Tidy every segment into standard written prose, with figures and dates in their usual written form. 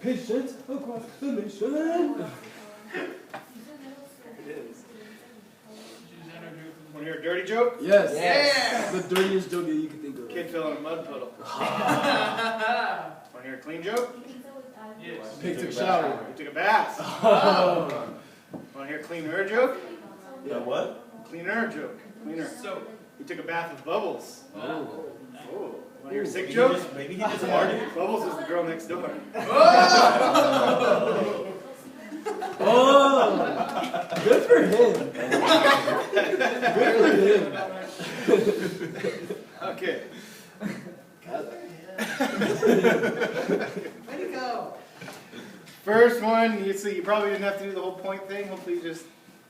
Patience across the nation. It is. Want to hear a dirty joke? Yes. Yeah. The dirtiest joke that you can think of. Kid fell in a mud puddle. Want to hear a clean joke? Yes. Pig took a shower. He took a bath. Oh. Want to hear a cleaner joke? Yeah, what? Cleaner joke. Cleaner. So. He took a bath with Bubbles. Oh. Oh. Want to hear a sick Maybe joke? Maybe he just farted. Bubbles was the girl next door. Oh. Good for him. Good for him. Okay. Way to go. First one, you see, you probably didn't have to do the whole point thing. Hopefully you just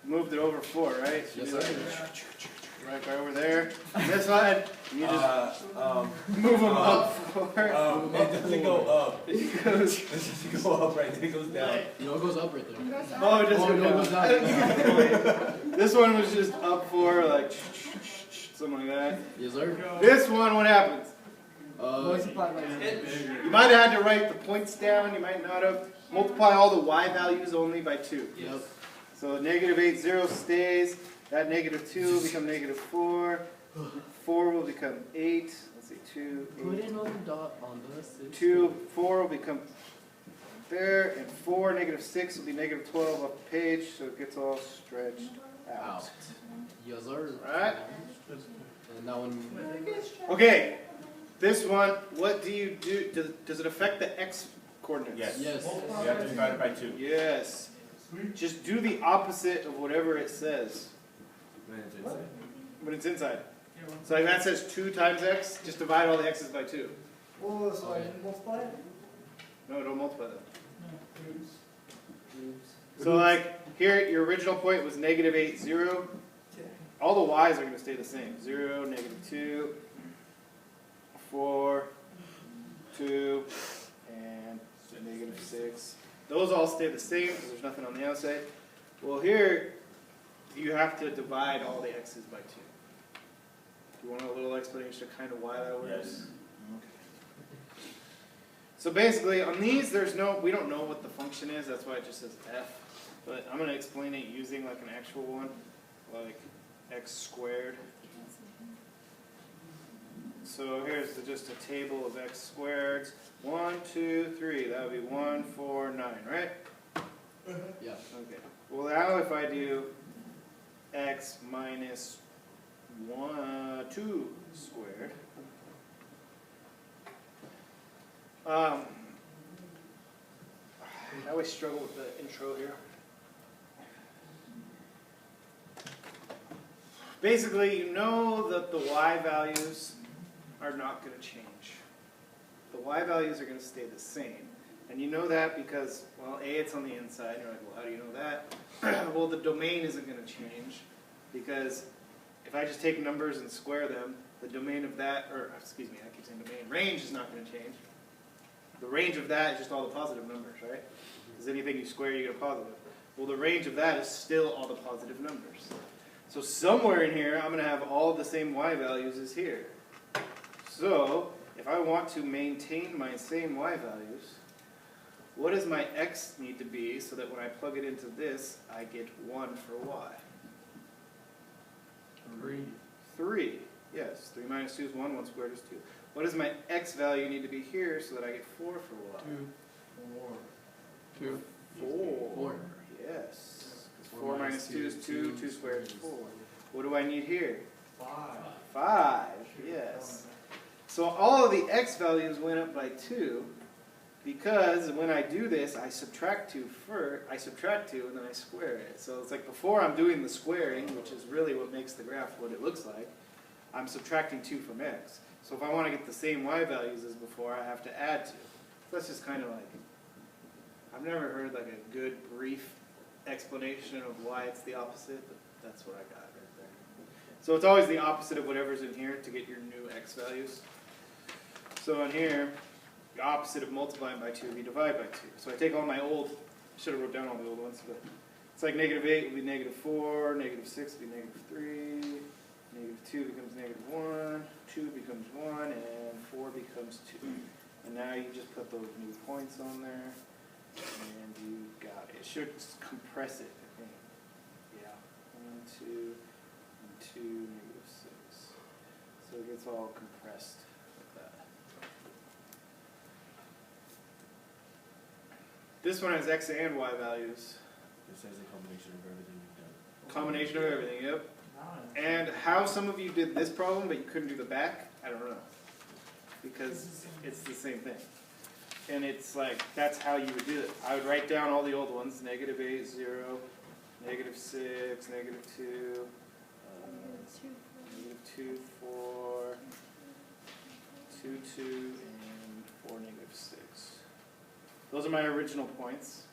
moved it over 4, right? Yes, Right over there. This one, you just move them up 4. It doesn't go up. It goes. It doesn't go up right there. It goes down. No, it goes up right there. Oh, it doesn't Oh, no, go it goes down. This one was just up 4, like something like that. Yes, sir. This one, what happens? Multiply by You might have had to write the points down. You might not have. Multiply all the y values only by 2. Yep. So negative 8, 0 stays. That negative 2 will become negative 4. 4 will become 8. Let's see, 2, 8. Put another dot on the 6. 2, 4 will become there. And 4, negative 6 will be negative 12 off the page. So it gets all stretched out. Yes, sir. Alright? And that one. Okay. This one, what do you do? Does it affect the x coordinates? Yes. Yes. You have to divide it by 2. Yes. Just do the opposite of whatever it says when it's inside. So like that says 2 times x, just divide all the x's by 2. Oh, so I didn't multiply it? No, don't multiply them. So like here, your original point was negative 8, 0. All the y's are going to stay the same. 0, negative 2, 4, 2, and negative 6. Those all stay the same because there's nothing on the outside. Well, here you have to divide all the x's by 2. Do you want a little explanation of kind of why that works? Yes. Okay. So basically, on these, we don't know what the function is. That's why it just says f. But I'm going to explain it using like an actual one, like x squared. So here's just a table of x squareds. 1, 2, 3. That would be 1, 4, 9, right? Yeah. Okay. Well, now if I do x minus 2 squared, I always struggle with the intro here. Basically, you know that the y values are not going to change. The y values are going to stay the same. And you know that because, well, A, it's on the inside. You're like, well, how do you know that? Well, the domain isn't going to change because if I just take numbers and square them, the domain of that, or excuse me, I keep saying domain, range is not going to change. The range of that is just all the positive numbers, right? Because anything you square, you get a positive. Well, the range of that is still all the positive numbers. So somewhere in here, I'm going to have all the same y values as here. So if I want to maintain my same y values, what does my x need to be so that when I plug it into this, I get 1 for y? 3. Yes, 3 minus 2 is 1, 1 squared is 2. What does my x value need to be here so that I get 4 for y? 2. 4. Yes. 4 minus 2 is 2, 2 squared is 4. What do I need here? 5. Yes. So all of the x values went up by 2 because when I do this, I subtract 2 first. I subtract 2 and then I square it. So it's like before I'm doing the squaring, which is really what makes the graph what it looks like, I'm subtracting 2 from x. So if I want to get the same y values as before, I have to add 2. So that's just kind of like, I've never heard like a good brief explanation of why it's the opposite, but that's what I got right there. So it's always the opposite of whatever's in here to get your new x values. So in here, the opposite of multiplying by 2 would be divide by 2. So I take all my old, I should have wrote down all the old ones, but it's like negative 8 would be negative 4, negative 6 would be negative 3, negative 2 becomes negative 1, 2 becomes 1, and 4 becomes 2. And now you just put those new points on there. should compress it, I think. Yeah. 1, 2, and 2, -6. So it gets all compressed like that. This one has x and y values. It says a combination of everything you've done. Combination of everything, yep. And how some of you did this problem, but you couldn't do the back, I don't know. Because it's the same thing. And it's like, that's how you would do it. I would write down all the old ones, -8, 0, -6, -2, -2, 4, 2, 2, and 4, -6. Those are my original points.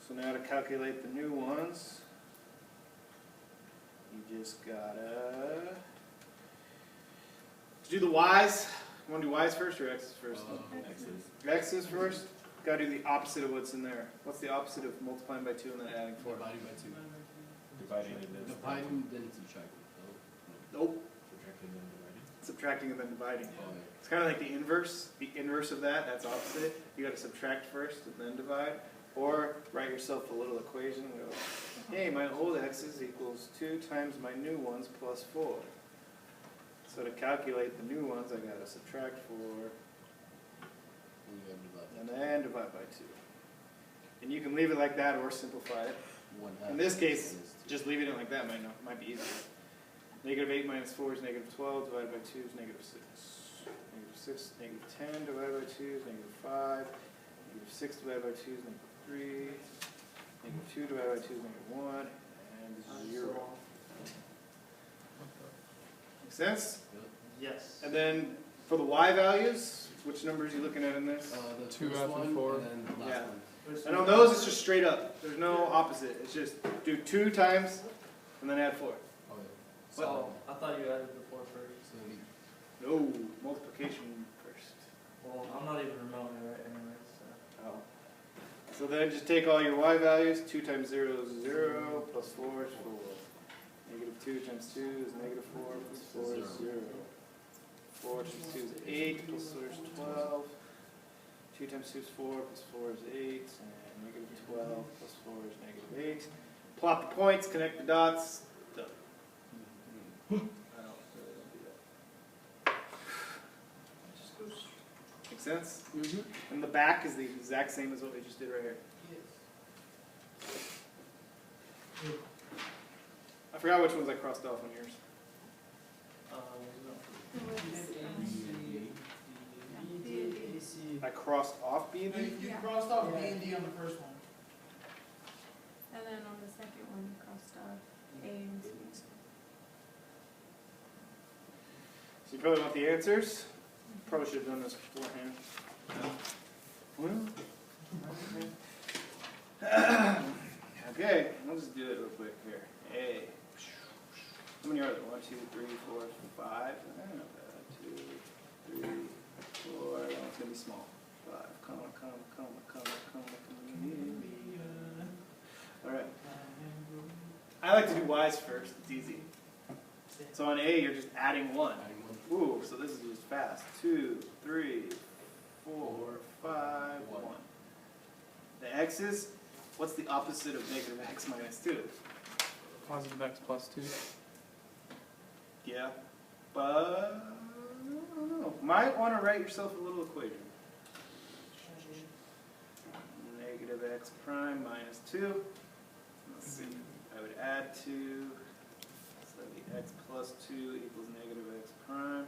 So now to calculate the new ones, you just gotta do the y's. You want to do y's first or x's first? X's first. Gotta do the opposite of what's in there. What's the opposite of multiplying by 2 and then adding 4? Dividing by 2. Dividing and then Dividing, then subtracting. Nope. subtracting and dividing. Subtracting and then dividing. Okay. It's kind of like the inverse. The inverse of that, that's opposite. You got to subtract first and then divide. Or write yourself a little equation and go, hey, my old x's equals 2 times my new ones plus 4. So to calculate the new ones, I got to subtract 4 And you gotta divide. and then divide by 2. And you can leave it like that or simplify it. 1/2 In this case, minus 2. just leaving it like that might be easier. -8 minus 4 is -12, divided by 2 is -6. -6, -10 divided by 2 is -5. -6 divided by 2 is -3. -2 divided by 2 is -1. And 0. Make sense? Yes. And then for the y values, which numbers are you looking at in this? The 2 first after one, 4. and then the last Yeah. one. And on those, it's just straight up. There's no opposite. It's just do 2 times and then add 4. Okay. So, I thought you added the 4 first. So we No, multiplication first. Well, I'm not even remotely right anyway, so. Oh. So then just take all your y values. 2 times 0 is 0, plus 4 is 4. -2 times 2 is -4, plus 4 is 0. 4 times 2 is 8, plus 4 is 12. 2 times 2 is 4, plus 4 is 8, and -12 plus 4 is -8. Plot the points, connect the dots. Done. I don't really do that. Make sense? Mm-hmm. And the back is the exact same as what we just did right here. I forgot which ones I crossed off on yours. I crossed off B and D? You crossed off Yeah. B and D on the first one. And then on the second one, you crossed off A and C. So you probably want the answers? Probably should have done this beforehand. Well, okay, I'll just do it real quick here. A. How many are there? 1, 2, 3, 4, 5. Not bad. 2, 3, 4. Oh, it's gonna be small. 5. Comma. All right. I like to do y's first. It's easy. So on A, you're just adding 1. Adding 1. Ooh, so this is just fast. 2, 3, 4, 5, 1. The x's, what's the opposite of -x minus 2? Positive x plus 2. Yeah, but I don't know. Might want to write yourself a little equation. -x prime minus 2. Let's see. I would add 2. So that'd be x plus 2 equals -x prime.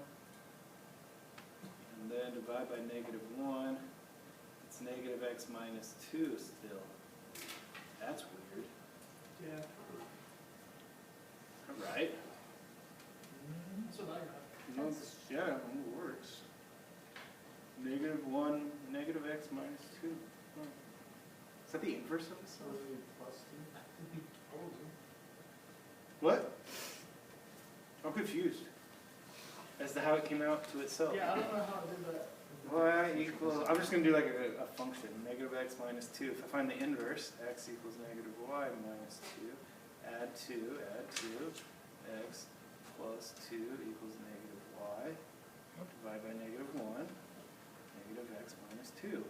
And then divide by -1. It's -x minus 2 still. That's weird. Yeah. Alright. That's what I got. No, yeah, it works. -1, -x minus 2. Oh. Is that the inverse of this? What? I'm confused as to how it came out to itself. Yeah, I don't know how I did that. Y equals, I'm just going to do like a function, -x minus 2. If I find the inverse, x equals -y minus 2. Add 2, x plus 2 equals -y. Divide by -1, -x minus 2.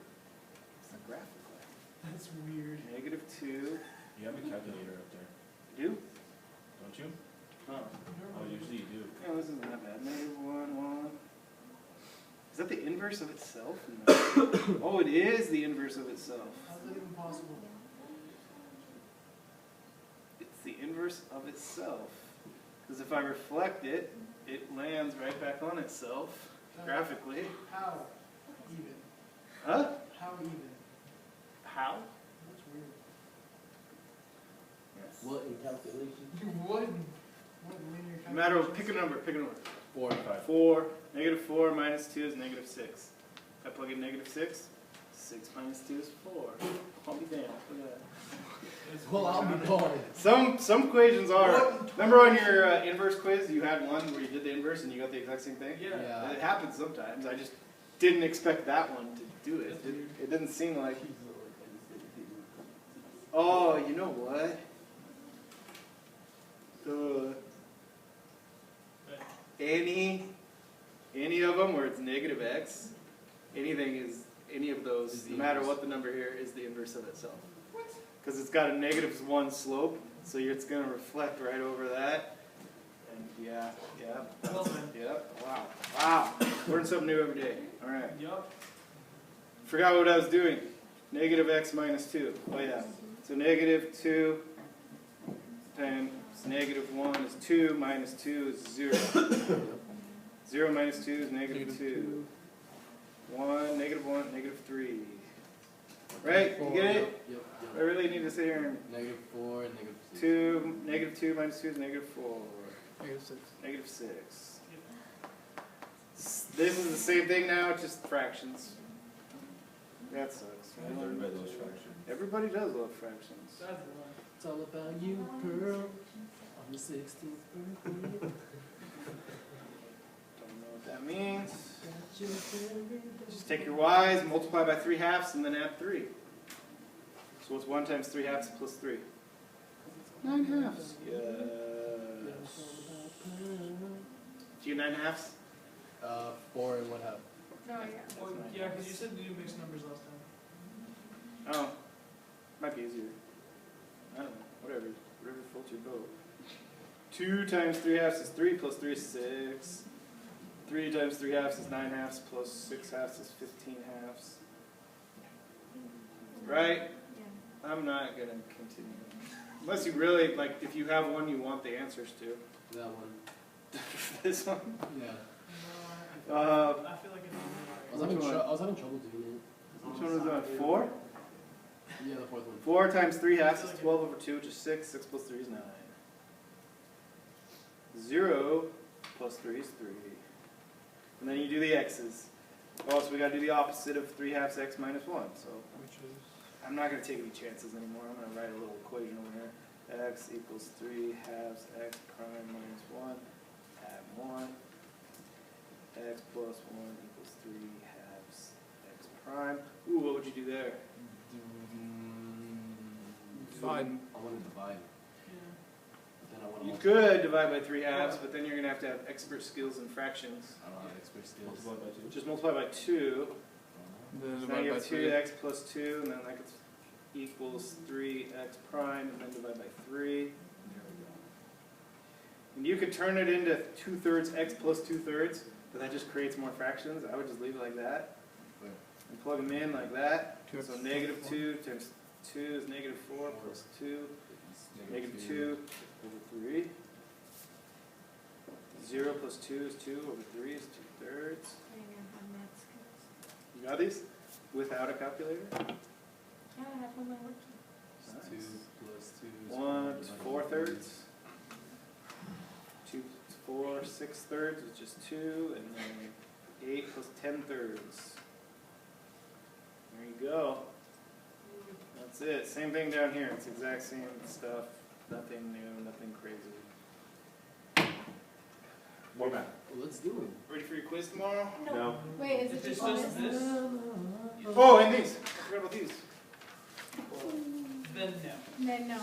What's the graph look like? That's weird. Negative 2. You have a calculator up there, You do? don't you? Oh. Oh, usually you do. Yeah, this isn't that bad. Negative 1, 1. Is that the inverse of itself? No. Oh, it is the inverse of itself. How's that even possible? It's the inverse of itself. Because if I reflect it, it lands right back on itself, graphically. How? Even. Huh? How even? How? That's weird. Yes. What in calculation? You wouldn't. What linear No matter what, calculations? pick a number, pick a number. 4. 4. Negative 4 minus 2 is negative 6. If I plug in negative 6, 6 minus 2 is 4. I'll be damned. Look at that. Well, I'll be darned. Some equations are. Remember on your inverse quiz, you had one where you did the inverse and you got the exact same thing? Yeah. It happens sometimes. I just didn't expect that one to do it. It didn't seem like. Oh, you know what? Any of them where it's negative x, anything is any of those, Is the no matter inverse. what the number here, is the inverse of itself. Because it's got a -1 slope, so it's going to reflect right over that. And yeah, Well then. wow. Learn something new every day. All right. Yup. Forgot what I was doing. Negative x minus 2. Oh yeah. So negative 2 times negative 1 is 2, minus 2 is 0. 0 minus 2 is negative 2. 1, negative 1, negative 3. Right? You get it? Yep. I really need to sit here and Negative 4 and negative 6. 2, negative 2 minus 2 is negative 4. Negative 6. Negative 6. This is the same thing now, it's just fractions. That sucks. I learned by those fractions. Everybody does love fractions. That's the one. It's all about you, girl. On the 16th birthday. Don't know what that means. Just take your y's, multiply by 3/2, and then add 3. So what's 1 times 3/2 plus 3? 9/2. Yes. Do you 9/2? 4 and 1/2. No, yeah. Well, yeah, because you said you do mixed numbers last time. Oh, might be easier. I don't know. Whatever floats your boat. 2 times 3/2 is 3 plus 3 is 6. 3 times 3/2 is 9/2 plus 6/2 is 15/2. Right? Yeah. I'm not gonna continue. Unless you really, like, if you have one you want the answers to. That one. This one? Yeah. No, I feel like I was having trouble doing Which one was that? 4? it. Yeah, the fourth one. 4 times 3/2 is 12 over 2, which is 6. 6 plus 3 is 9. 0 plus 3 is 3. And then you do the x's. Oh, so we got to do the opposite of 3/2 x minus 1. So Which is I'm not going to take any chances anymore. I'm going to write a little equation over here. X equals 3/2 x prime minus 1. Add 1. X plus 1 equals 3/2 x prime. Ooh, what would you do there? Divide. I want to divide. But then I want to. You could divide by 3/2, but then you're going to have expert skills in fractions. I don't have expert skills. Multiply by 2. Just multiply by 2. Then So then divide you by have 3. 2x plus 2, and then that equals 3x prime, and then divide by 3. And you could turn it into 2/3 x plus 2/3, but that just creates more fractions. I would just leave it like that. And plug them in like that. So negative 2 times 2 is negative 4 plus 2. Negative 2 over 3. 0 plus 2 is 2 over 3 is 2/3. I didn't have math skills. You got these? Without a calculator? Yeah, I have on my work. 2 plus 2 is 1 is 4/3. 2 is 4 6/3, which is 2, and then 8 plus 10/3. There you go. That's it. Same thing down here. It's the exact same stuff. Nothing new, nothing crazy. More math. Well, let's do it. Ready for your quiz tomorrow? No. Wait, is it If just it's just this? this, Oh, and these. I forgot about these. then no. Then no.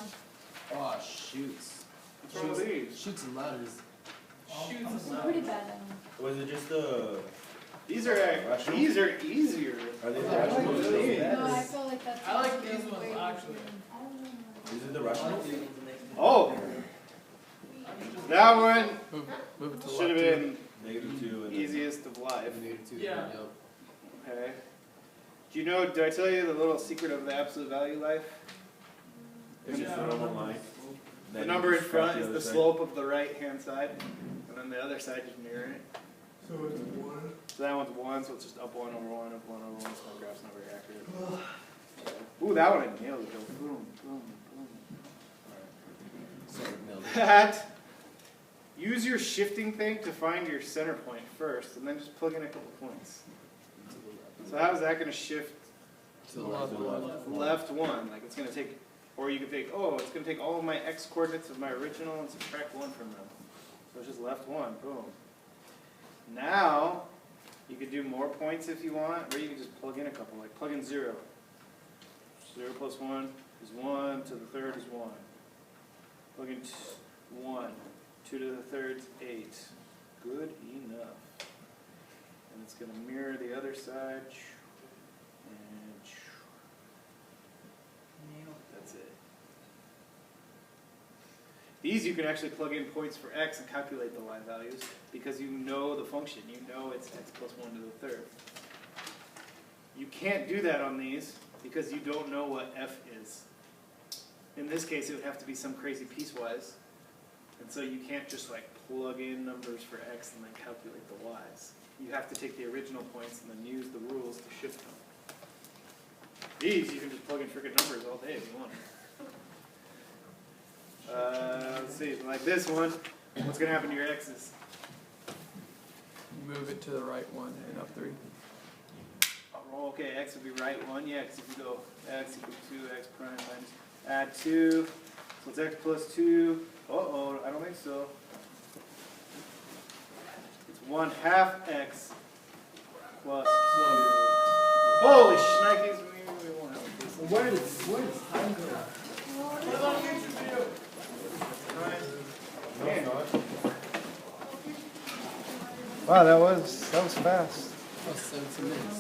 Oh, shoots. What's wrong with these? Shoots and ladders. Shoot I'm the pretty bad at them. Was it just the... These are easier. Are they Oh, rational? really? No, I feel like that's. I like these ones that one Move it to the should have left. been -2 and then easiest of life. Yeah. Okay. Do you know, did I tell you the little secret of the absolute value life? If you put them on line. The then number you in just grab front is other the side. slope of the right hand side, and then the other side just mirror it. So it's 1. So that one's 1, so it's just up 1 over 1, up 1 over 1, so my graph's not very accurate. Ooh, that one I nailed it though. Boom, boom, boom. Sorry, Mel. That. Use your shifting thing to find your center point first, and then just plug in a couple points. So how's that going to shift To the left. left 1? Like it's going to take, or you could think, oh, it's going to take all of my x coordinates of my original and subtract 1 from them. So it's just left 1, boom. Now, you could do more points if you want, or you could just plug in a couple, like plug in 0. 0 plus 1 is 1, to the third is 1. Plug in 1, 2 to the third is 8. Good enough. And it's going to mirror the other side. And that's it. These you can actually plug in points for x and calculate the y values because you know the function. You know it's x plus 1 to the third. You can't do that on these because you don't know what f is. In this case, it would have to be some crazy piecewise. And so you can't just like plug in numbers for x and then calculate the y's. You have to take the original points and then use the rules to shift them. These, you can just plug in freaking numbers all day if you want. Let's see, like this one, what's going to happen to your x's? Move it to the right 1 and up 3. Oh, okay, x would be right 1, yeah, because if you go x equals 2x prime minus add 2, so it's x plus 2, uh-oh, I don't think so. It's 1/2 x plus 2. Holy shnikes, we won't have this. Where does time go? Wow, that was fast. Oh, 17 minutes.